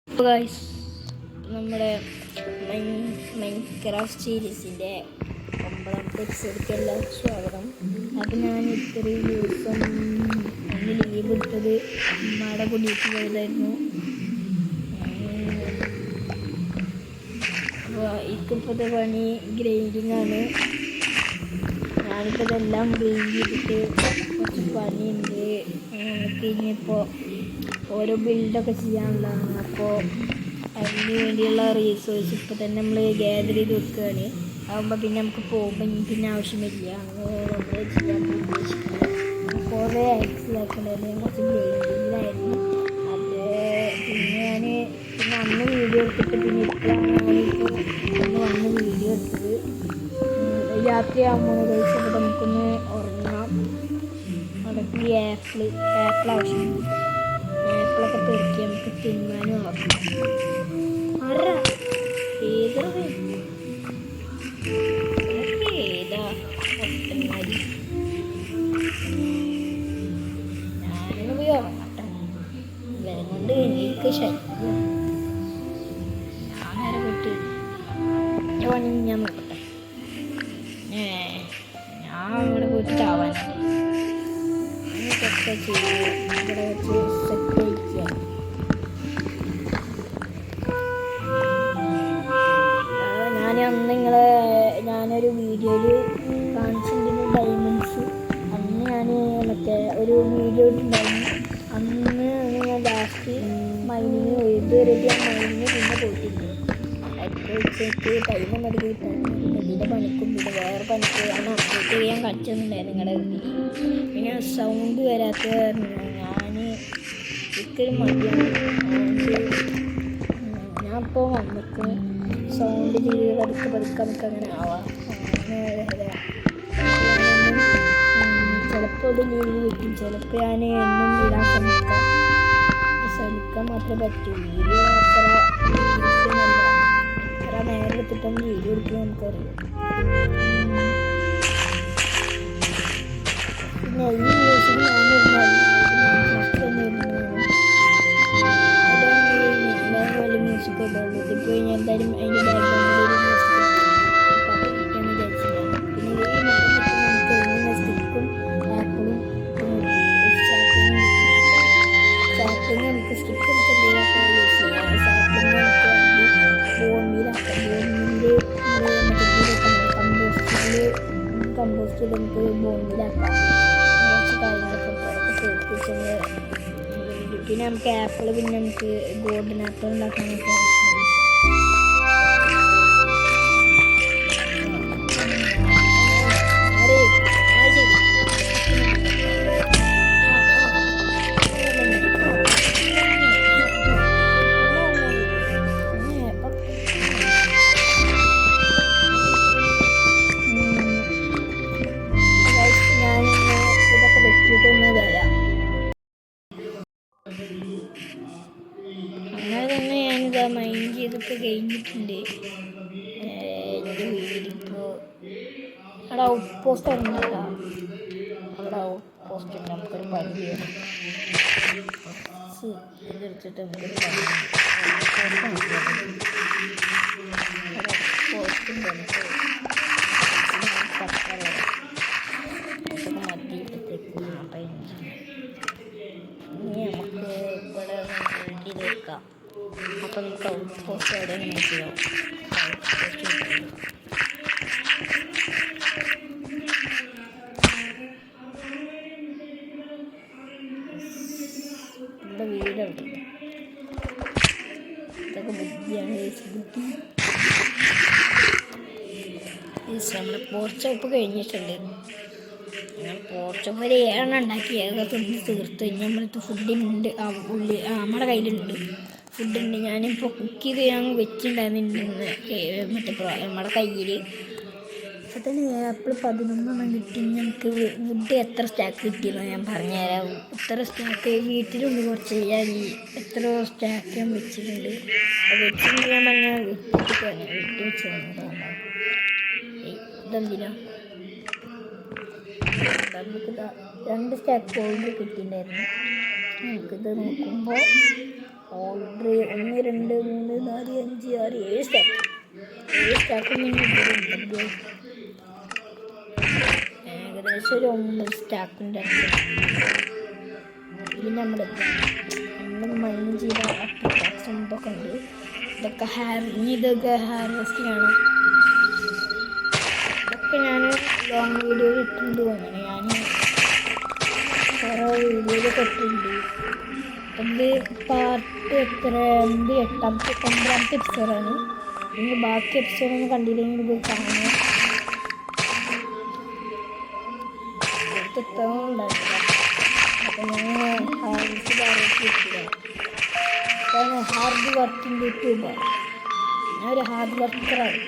Guys, നമ്മുടെ Minecraft സീരീസിൻ്റെ 9ാമത്തെ എപ്പിസോഡിലേക്ക് എല്ലാവർക്കും സ്വാഗതം. അപ്പം ഞാൻ ഇത്രയും ദിവസം ഒന്ന് ലീവ് എടുത്തത് ഉമ്മയുടെ കുടിയേക്ക് പോയതായിരുന്നു. അപ്പോൾ എനിക്കിപ്പോഴത്തെ പണി ഗ്രൈൻഡിങ് ആണ്. ഞാനിപ്പോൾ ഇതെല്ലാം ഗ്രൈൻഡ് ചെയ്തിട്ട് കുറച്ച് പണിയുണ്ട്. കഴിഞ്ഞപ്പോൾ ഓരോ ബിൽഡൊക്കെ ചെയ്യാനുള്ളതാണ്. അപ്പോൾ അതിന് വേണ്ടിയുള്ള റീസോഴ്സ് ഇപ്പോൾ തന്നെ നമ്മൾ ഗ്യാദർ ചെയ്ത് വെക്കുകയാണ്. ആകുമ്പോൾ പിന്നെ നമുക്ക് പോകുമ്പോൾ പിന്നെ ആവശ്യമില്ല. അങ്ങനെ നമ്മൾ ചെയ്യാൻ ഉദ്ദേശിക്കുന്നത് കുറേ ആക്സിലാക്കണ്ടായിരുന്നു. ഞാൻ കുറച്ച് ഗ്രൈൻഡിങ്ങിലായിരുന്നു. അത് പിന്നെ അന്ന് വീഡിയോ എടുത്തിട്ട് പിന്നെ ഇപ്പോഴാണ് ഞാനിപ്പോൾ വന്ന് വീഡിയോ എടുത്തത്. രാത്രിയാകുമ്പോൾ കഴിച്ചപ്പോൾ നമുക്കൊന്ന് ഉറങ്ങാം. അതൊക്കെ ആപ്പിൾ ആവശ്യമുണ്ട്. ആപ്പിളൊക്കെ പെറുക്കി നമുക്ക് തിന്നാനും ആക്കും. ഏതാ ഒട്ടന്മാരി ഞാനൊന്ന് പോയി ഉറങ്ങട്ടെ. ഇവരെ കൊണ്ട് എനിക്ക് ശല്യം. ഞാൻ നേരെ പോയിട്ട് പണി ഞാൻ നോക്കട്ടെ. ഞാൻ ഇവിടെ പോയിട്ട് ചാവാനുണ്ട്. ഇതൊക്കെ ചെയ്ത് ഇവിടെ വെച്ച് സെറ്റ് അയക്കുകയാണ്. ഞാനൊരു വീഡിയോയിൽ കാണിച്ചിട്ടുണ്ടെങ്കിൽ ഡയമണ്ട്സ് അന്ന് ഞാൻ മറ്റേ ഒരു വീഡിയോ ഇട്ടുണ്ടായിരുന്നു. അന്ന് ഞാൻ ലാസ്റ്റ് മൈനിങ് ഇതുവരെയായിട്ട് ഞാൻ മൈനിങ് പിന്നെ പോയിട്ടുണ്ട്. എനിക്ക് ടൈമൊന്നും എടുത്ത് കിട്ടായിരുന്നു. പിന്നെ ഇതിൻ്റെ പണിക്കും പിന്നെ വേറെ പണിക്ക് ഞാൻ അപ്ഡേറ്റ് ചെയ്യാൻ കളിച്ചിട്ടുണ്ടായിരുന്നു നിങ്ങളുടെ വീട്ടിൽ. പിന്നെ സൗണ്ട് വരാത്ത ഞാൻ ഒരിക്കലും മതിയാണ്. ഞാൻ ഇപ്പോൾ വന്നിട്ട് സൗണ്ട് ചെയ്ത് പതുക്കെ നമുക്ക് അങ്ങനെ ആവാം. ചിലപ്പോൾ ഒരു ലീവ് കിട്ടും, ചിലപ്പോൾ ഞാൻ എന്നും ഇടാൻ ശ്രമിക്കാൻ മാത്രമേ പറ്റൂ. വീഡിയോ അത്ര നേരം എടുത്തിട്ടൊന്നും വീഡിയോ എടുക്കാൻ നമുക്കറിയാം. പിന്നെ ഈ മ്യൂസിക് ഞാനിരുന്നു മ്യൂസിക് ഉള്ളൂ. ഇപ്പോൾ ഞാൻ എന്തായാലും അതിൻ്റെ ബാക്ക്ഗ്രൗണ്ടിൽ ഒരു മ്യൂസിക് കിട്ടാൻ വിചാരിച്ചില്ല. പിന്നെ ഈ മരം കിട്ടും നമുക്ക് എങ്ങനെ സ്റ്റിക്കും ആപ്പിളും സാപ്പിങ് നമുക്ക് സ്റ്റിക്ക് നമുക്ക് എന്തെങ്കിലുമൊക്കെ യൂസ് ചെയ്യാം. സാപ്പിങ് നമുക്ക് വേണ്ടി ബോൺമീലാക്കാം. ബോൺമീല് കമ്പോസ്റ്റ് ചെയ്ത് നമുക്ക് ബോൺമീലാക്കാം. കുറച്ച് കാര്യങ്ങളൊക്കെ ചേർത്തിട്ട് പിന്നെ നമുക്ക് ആപ്പിൾ പിന്നെ നമുക്ക് ഗോൾഡൻ ആപ്പിൾ ഉണ്ടാക്കാനൊക്കെ ഇതൊക്കെ വെച്ചിട്ടൊന്ന് വരാം. അങ്ങനെ തന്നെ ഞാനിതാ മൈൻഡ് ചെയ്തൊക്കെ കഴിഞ്ഞിട്ടുണ്ട്. എൻ്റെ വീടിപ്പോൾ അവിടെ ഔട്ട് പോസ്റ്റ് ഇറങ്ങിട്ടാ. അവിടെ ഔട്ട് പോസ്റ്റ് ഉണ്ട്. നമുക്കൊരു പണി ചെയ്യണം. ഇതെടുത്തിട്ട് നമുക്കൊരു പണി പോസ്റ്റും നമുക്ക് മദ്യത്തേക്ക് അപ്പം ഇനി നമുക്ക് ഇവിടെ ചെയ്ത് വെക്കാം. അപ്പം നമുക്ക് ഔട്ട് പോസ്റ്റ് എവിടെ ചെയ്യാം. നമ്മുടെ വീടുണ്ട്. ഇതൊക്കെ ബുദ്ധിയാണ്. നമ്മുടെ പോർച്ചപ്പ് കഴിഞ്ഞിട്ടുണ്ട്. ഞങ്ങൾ പോർച്ചപ്പ് ഒരു 7 ഉണ്ടാക്കി ഏതൊക്കെ തീർത്ത്. നമ്മളടുത്ത് ഫുഡിനുണ്ട്. നമ്മുടെ കയ്യിലുണ്ട്, ഫുഡുണ്ട്. ഞാനിപ്പോൾ കുക്ക് ചെയ്ത് ഞാൻ വെച്ചിട്ടുണ്ടായിരുന്നില്ല നമ്മുടെ കയ്യിൽ. അപ്പോൾ തന്നെ ആപ്പിൾ 11 കിട്ടി. ഞങ്ങൾക്ക് വുഡ് എത്ര സ്റ്റാക്ക് കിട്ടിയെന്ന് ഞാൻ പറഞ്ഞുതരാം. എത്ര സ്റ്റാക്ക് വീട്ടിലുണ്ട് കുറച്ച്. ഞാൻ എത്ര സ്റ്റാക്ക് ഞാൻ വെച്ചിട്ടുണ്ട്. വെച്ചിട്ടുണ്ട് ഞാൻ പറഞ്ഞാൽ വെട്ടി വെച്ചതാണ്. ഇതെന്തിനാ നമുക്ക് 2 സ്റ്റാക്ക് ഗോൾഡ് കിട്ടിയിട്ടുണ്ടായിരുന്നു. നമുക്കിത് നോക്കുമ്പോൾ ഓർഡർ 1 2 3 4 5 6 7 സ്റ്റാക്ക് ഏകദേശം ഒരു 9 സ്റ്റാക്കിൻ്റെ ഇത് നമ്മൾ മൈൻ ചെയ്ത സംഭവമൊക്കെ ഉണ്ട്. ഇതൊക്കെ ഹാർവെസ്റ്റ് ചെയ്യണം. ഇതൊക്കെ ഞാൻ ലോങ് വീഡിയോയിൽ ഇട്ടുണ്ട് തോന്നുന്നു. ഞാൻ കുറേ വീഡിയോയിലൊക്കെ ഇട്ടിട്ടുണ്ട്. ഇത് പാർട്ട് എട്ടാമത്തെ 9ാമത്തെ എപ്പിസോഡാണ്. ഇനി ബാക്കി എപ്പിസോഡൊന്നും കണ്ടില്ലെങ്കിൽ ഇത് കാണാം. ഉണ്ടായിട്ടില്ല. അപ്പം ഞാൻ ഹാർഡ് വർക്കിംഗ് യൂട്യൂബർ. ഞാനൊരു ഹാർഡ് വർക്കറാണ്.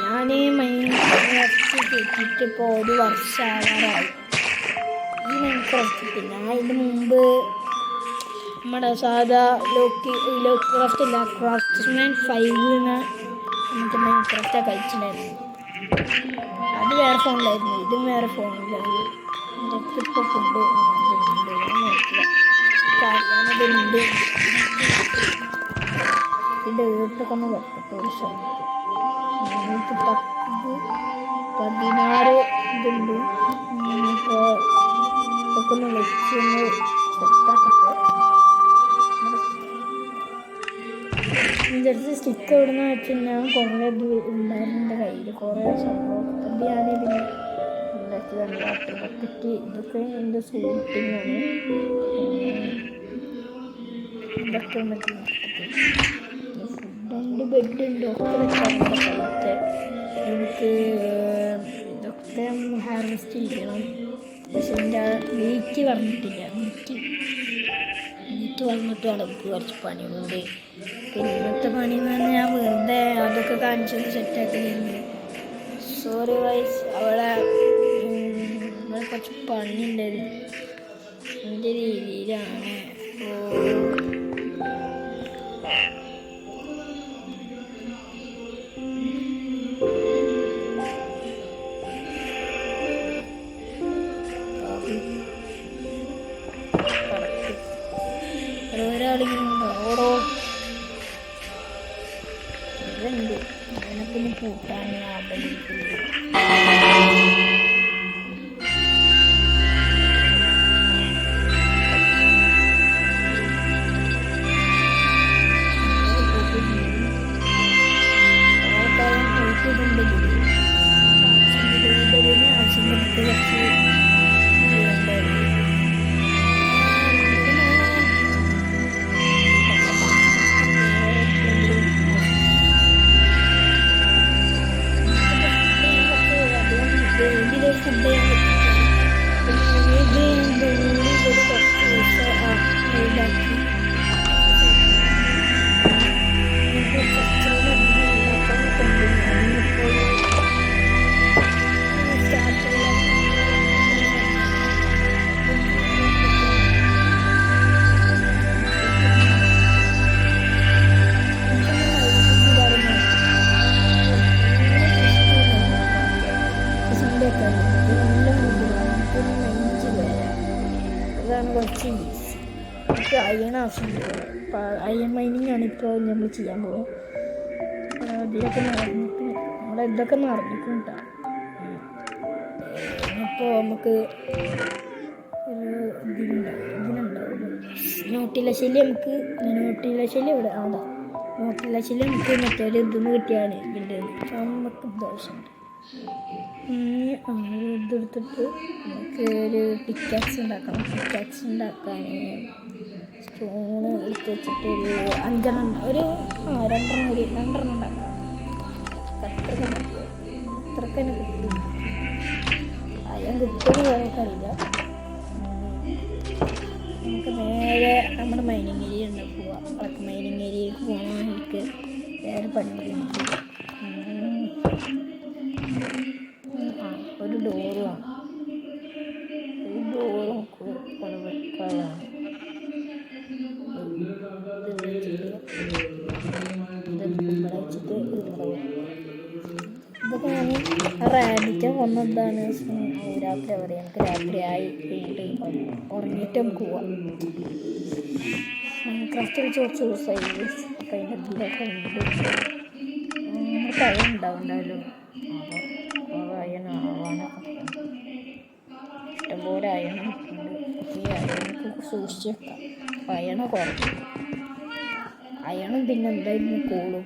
ഞാൻ മൈൻക്രാഫ്റ്റ് കേട്ടിട്ട് ഇപ്പോൾ 1 വർഷം ആവാറായി. ഈ മൈൻക്രാഫ്റ്റ് ഞാൻ ഇതിന് മുമ്പ് നമ്മുടെ സാധാ ക്രാഫ്റ്റ് ഇല്ല, ക്രാഫ്റ്റ്സ്മാൻ 5 നമുക്ക് മൈൻക്രാഫ്റ്റ് കളിച്ചിട്ടുണ്ടായിരുന്നു. അത് വേറെ ഫോണിലായിരുന്നു, ഇതും വേറെ ഫോണിലാണ്. ഇപ്പോൾ ഫുഡ് ഞാനതുണ്ട്. ഇതിൻ്റെ വീട്ടൊക്കെ ഒന്ന് വെക്കട്ടെ. ഒരു സമയത്ത് 16 ഇതുണ്ട്. ഇപ്പോൾ ഇതൊക്കെ ഒന്ന് വെച്ചൊന്ന് സെറ്റാക്കട്ടെ. ജസ്റ്റ് സ്റ്റിക്ക് എവിടെന്ന് വെച്ച് ഞാൻ കുറേ ഇത് ഉണ്ടായിരുന്നു എൻ്റെ കയ്യിൽ, കുറേ സംഭവം. അത് ഞാനിതിന് ഉണ്ടാക്കിയതാണ്. വാട്ടർ ബക്കറ്റ് ഇതൊക്കെ എൻ്റെ സൂട്ടിങ്ങാണ്. ഇതൊക്കെ ഫുഡുണ്ട്, ബെഡുണ്ട്, ഒക്കെ വെക്കാറുണ്ട് സ്ഥലത്തെ. എനിക്ക് ഇതൊക്കെ ഹാർവെസ്റ്റ് ചെയ്യണം. പക്ഷെ എൻ്റെ വെയിറ്റ് പറഞ്ഞിട്ടില്ല. വെയിറ്റ് വന്നിട്ട് എനിക്ക് കുറച്ച് പണിയുണ്ട്. പിന്നെ ഇന്നത്തെ പണി എന്ന് പറഞ്ഞാൽ ഞാൻ വെറുതെ അതൊക്കെ കാണിച്ചത് സെറ്റാക്കലുണ്ട്. സോറി വൈസ് അവളെ കുറച്ച് പണിയുണ്ടായിരുന്നു. എൻ്റെ രീതിയിലാണ്. ഒരാളിങ്ങനെ ഓരോ ഇതുണ്ട്. അതിനൊക്കെ ഒന്ന് കൂട്ടാൻ ആഗ്രഹിക്കുന്നത്. കുറച്ച് ഈസി. എനിക്ക് അയൺ ആവശ്യമുണ്ട്. അയൺ മൈനിങ് ആണ് ഇപ്പോൾ നമ്മൾ ചെയ്യാൻ പോകുന്നത്. ഇതിലൊക്കെ നിറഞ്ഞിട്ട് ഇതൊക്കെ നിറഞ്ഞിട്ടും കേട്ടോ. ഇപ്പോൾ നമുക്ക് ഒരു ഇതിനുണ്ടാവും നോട്ടില ശല്യം. നോട്ടില ശല്യം ഇവിടെ ആണോ? നോട്ടില ശല്യം നമുക്ക് മറ്റൊരു ഇതൊന്ന് കിട്ടിയാണ് ഇതിൻ്റെ നമുക്ക് ദോഷമുണ്ട്. ഇതെടുത്തിട്ട് നമുക്ക് ഒരു പിക്കാക്സ് ഉണ്ടാക്കണം. പിക്കാക്സ് ഉണ്ടാക്കാൻ സ്റ്റോണ് എടുത്ത് വെച്ചിട്ട് ഒരു 5 ഒരു 2 ഉണ്ടാക്കാം. അത്രയ്ക്ക് തന്നെ കിട്ടും. അയ്യാൻ കിട്ടുമെന്ന് പറയാൻ അറിയില്ല. നമുക്ക് നേരെ നമ്മുടെ മൈനിങ് ഏരിയ ഉണ്ട് പോവാം. അതൊക്കെ മൈനിങ് ഏരിയയിൽ പോകാൻ എനിക്ക് വേറെ പണിയുണ്ട്. ഒരു ഡോറ് വേണം. ഈ ഡോറ് നമുക്ക് വെക്കാനാണ്. ഇതൊക്കെ ഞാൻ റാഡിറ്റ് ചോദിക്കാൻ വന്നതാണ്. രാത്രി പറയാം, നമുക്ക് രാത്രി ആയി കഴിഞ്ഞിട്ട് ഉറങ്ങിയിട്ട് നമുക്ക് പോവാം. മൈൻക്രാഫ്റ്റിൽ കുറച്ച് ദിവസമായി. അപ്പം അതിൻ്റെ ഇതിലൊക്കെ ഉണ്ട്. നമുക്ക് അയൺ ഉണ്ടാവുണ്ടാവല്ലോ. അപ്പോൾ അയണാവാനൊക്കെ ഇഷ്ടംപോലെ അയണം ഉണ്ട്. ഈ അയണൊക്കെ സൂക്ഷിച്ച് വെക്കാം. അപ്പം അയണ കുറഞ്ഞു. അയണും പിന്നെ എന്തായിരുന്നു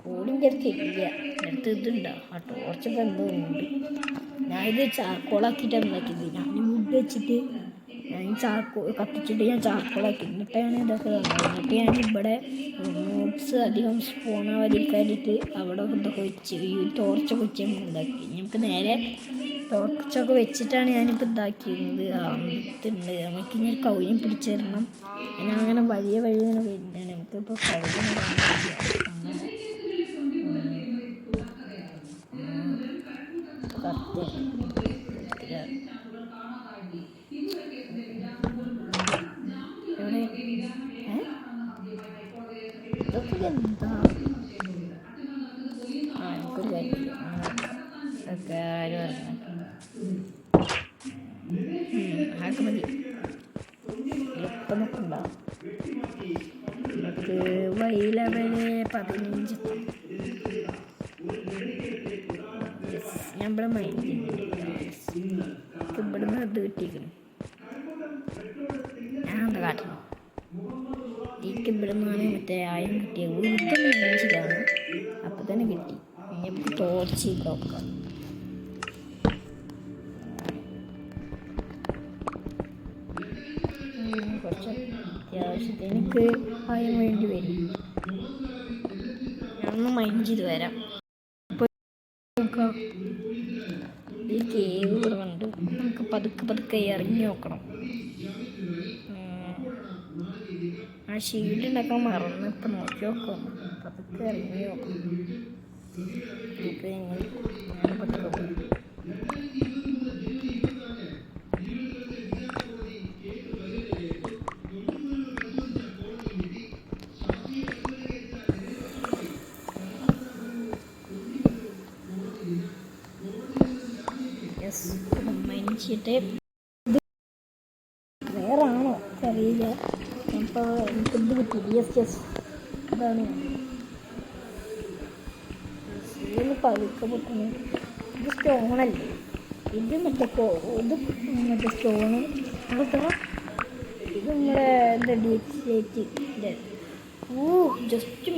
കോളിൻ്റെ അടുത്ത് ഇല്ല. അടുത്ത് ഇതുണ്ടോ ആ ടോർച്ച് ബന്ധമുണ്ട്. ഞാനിത് ചാർക്കോളാക്കിയിട്ടാണ് ഉണ്ടാക്കിയത്. ഞാൻ വുഡ് വെച്ചിട്ട് ഞാൻ കത്തിച്ചിട്ട് ഞാൻ ചാർക്കോളാക്കി. എന്നിട്ടാണ് ഇതൊക്കെ എന്നിട്ട് ഞാനിവിടെ നോട്ട്സ് അധികം സ്പോണാവാതിരിക്കാനായിട്ട് അവിടെ ഇതൊക്കെ വെച്ച് ഈ ടോർച്ചൊക്കെ വെച്ച് ഉണ്ടാക്കി. നമുക്ക് നേരെ ടോർച്ചൊക്കെ വെച്ചിട്ടാണ് ഞാനിപ്പോൾ ഇതാക്കിയിരുന്നത്. ഇതുണ്ട് നമുക്ക് ഇനി കൗര്യം പിടിച്ചു തരണം. ഞാൻ അങ്ങനെ വലിയ ഇങ്ങനെ വരുന്നതാണ്. നമുക്കിപ്പോൾ കൗര്യം ഇതൊക്കെ എന്താ എനിക്കൊരു കാര്യം ഒക്കെ ആരും ആർക്ക് മതി എപ്പം നോക്കണ്ട. നമുക്ക് വൈലവരെ 15 ഞാൻ ഇവിടെ മൈൻഡ് ഇവിടുന്ന് ഇത് കിട്ടിയിരിക്കണം. ഞാൻ എന്താ കാട്ടണം, എനിക്ക് ഇവിടെ നിന്നാണ് മറ്റേ ആയം കിട്ടിയത്. വീട്ടിൽ മേടിച്ചതാണ്, അപ്പം തന്നെ കിട്ടി. എനിക്ക് ടോർച്ച് നോക്കാം. കുറച്ച് അത്യാവശ്യത്തിന് എനിക്ക് ആയം വേണ്ടി വരും. ഞാനൊന്ന് മൈൻഡ് ചെയ്ത് വരാം. ഈ കേവ് ഇവിടെ ഉണ്ട്. നമുക്ക് പതുക്കെ ഇറങ്ങി നോക്കണം. ആ ഷീൽഡ് ഉണ്ടാക്കാൻ മറന്ന് ഇപ്പം നോക്കി നോക്കാം. പതുക്കെ ഇറങ്ങി നോക്കണം. നമുക്ക് ഞാൻ പതുക്കെ പോയി. മൈൻഡ് വേറാണോ അറിയില്ല. അപ്പോൾ എനിക്കെന്ത് കിട്ടി? യെസ് അതാണ് പതുക്കെ പൊട്ടണേ. ഇത് സ്റ്റോണല്ലേ? ഇത് മറ്റേ മറ്റേ സ്റ്റോണ്. അതൊക്കെ ഇത് നമ്മുടെ എന്താ ഡീപ്ലേറ്റിൻ്റെ ജസ്റ്റ്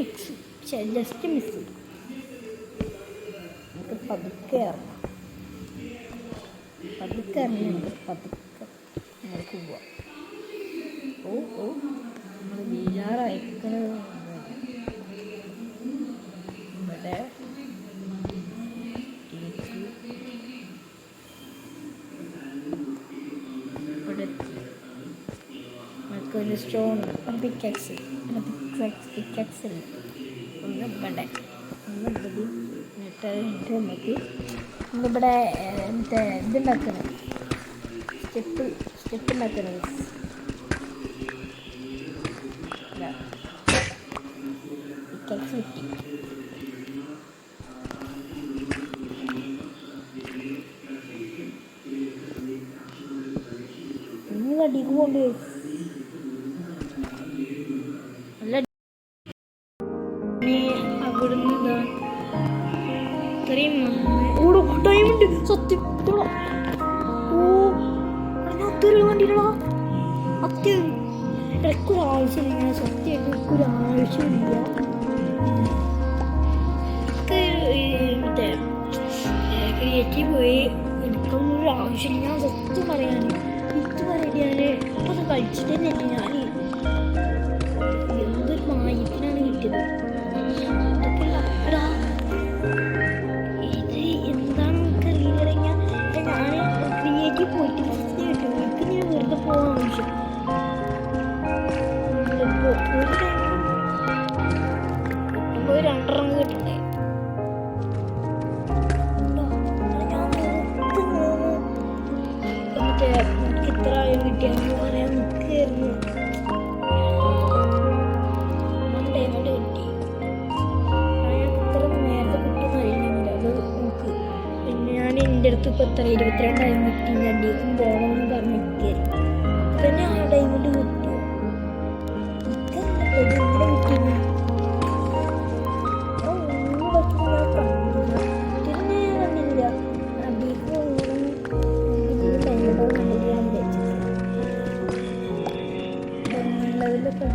മിസ്. നമുക്ക് പതുക്കെ ഇറങ്ങാം. പതുക്കെ നമുക്ക് പോവാം. നമ്മൾ വീഴാറയക്കണത് ഇവിടെ നമുക്കൊരു സ്റ്റോൺ പിക്കാക്സ് ഒന്ന് ഇവിടെ എന്നിട്ട് നമ്മളിവിടെ മറ്റേ ഇതുണ്ടാക്കണം. സ്റ്റെപ്പ് ഉണ്ടാക്കണം. പിക്കാക്സ് കിട്ടി. നിങ്ങൾ അടിക്ക് കൊണ്ട് നല്ല അവിടുന്ന് ഇത്രയും ടൈമുണ്ട്. സത്യം വണ്ടിയിലോ ഇടയ്ക്കൊരാവശ്യമില്ല. സത്യമായിട്ട് എനിക്കൊരാവശ്യമില്ല. മറ്റേ ക്രിയേറ്റീവ് പോയി എടുക്കുന്നൊരു ആവശ്യമില്ല. ഞാൻ സത്യം പറയാൻ ഞാൻ ഇപ്പം കഴിച്ചിട്ട് തന്നെയല്ല. ഞാൻ എന്തൊരു മായത്തിനാണ് കിട്ടിയത്. ഇത് എന്താണെന്ന് എനിക്കറിയില്ല. ഞാൻ ക്രിയേറ്റീവ് പോയിട്ട് കിട്ടും. എനിക്ക് ഞാൻ വെറുതെ പോകാൻ ആവശ്യം. ഒരു 2 റങ്ങ് കിട്ടണ്ടേ? മറ്റേ എനിക്ക് ഇത്ര ആയും കിട്ടിയാൽ പറയാൻ നിൽക്കുകയായിരുന്നു. ഇപ്പോൾ എത്ര 22 കിട്ടി രണ്ടീക്കും പോകണമെന്ന് പറഞ്ഞിരിക്കുകയായിരുന്നു. അപ്പം തന്നെ ആ ടൈമിൽ കിട്ടുമോ ഇങ്ങനെ കിട്ടിയിരുന്നു. പിന്നെ കണ്ടില്ല അടിക്ക് പോകണം ടൈമിലോ കണ്ടിട്ട് ഞാൻ വിചാരിച്ചത് ലെവലൊക്കെ